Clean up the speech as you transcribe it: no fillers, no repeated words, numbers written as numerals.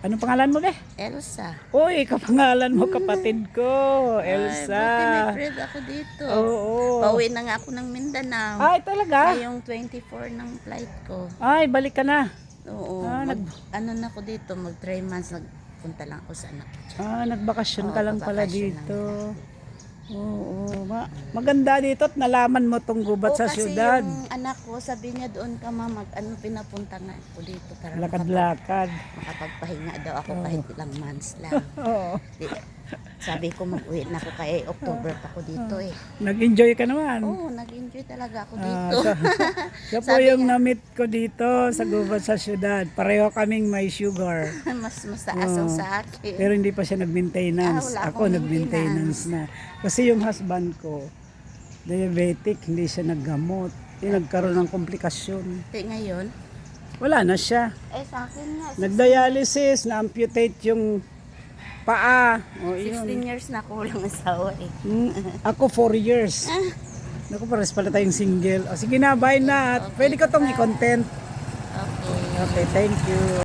Anong pangalan mo, be? Elsa. Uy, kapangalan mo, kapatid ko. Elsa. Ay, buti may friend ako dito. Oo. Pauwi na nga ako ng Mindanao. Ay, talaga? Ngayong 24 ng flight ko. Ay, balik ka na. Oo. Ah, ano na ako dito, mag 3 months, nagpunta lang ako sa anak ko. Nagbakasyon Oo, ka lang pala pagbakasyon dito. Oo. Maganda dito at nalaman mo tong gubat sa kasi syudad. yung anak ko, sabi niya doon ka mama, pinapunta nga ako dito para Lakad-lakad. makapagpahinga daw ako kahit ilang months lang. Oo. Sabi ko mag-uwi na ako kay October pa ako dito eh. Nag-enjoy ka naman. Oo, nag-enjoy talaga ako dito. Siya po yung na-meet ko dito sa gubat sa syudad. Pareho kaming may sugar. mas taas ang sa akin. Pero hindi pa siya nag-maintenance. wala Ako akong nag-maintenance na. Kasi yung husband ko, diabetic, hindi siya naggamot. Nagkaroon ng komplikasyon. Ngayon, Wala na siya. sa akin nga, Nag-dialysis, na-amputate yung paa. O, 16 yun. years na ako walang asawa eh. Ako 4 years. Naku, pares pala tayong single. O, sige na, bye na. Pwede ko tong i-content. Okay. Okay, thank you.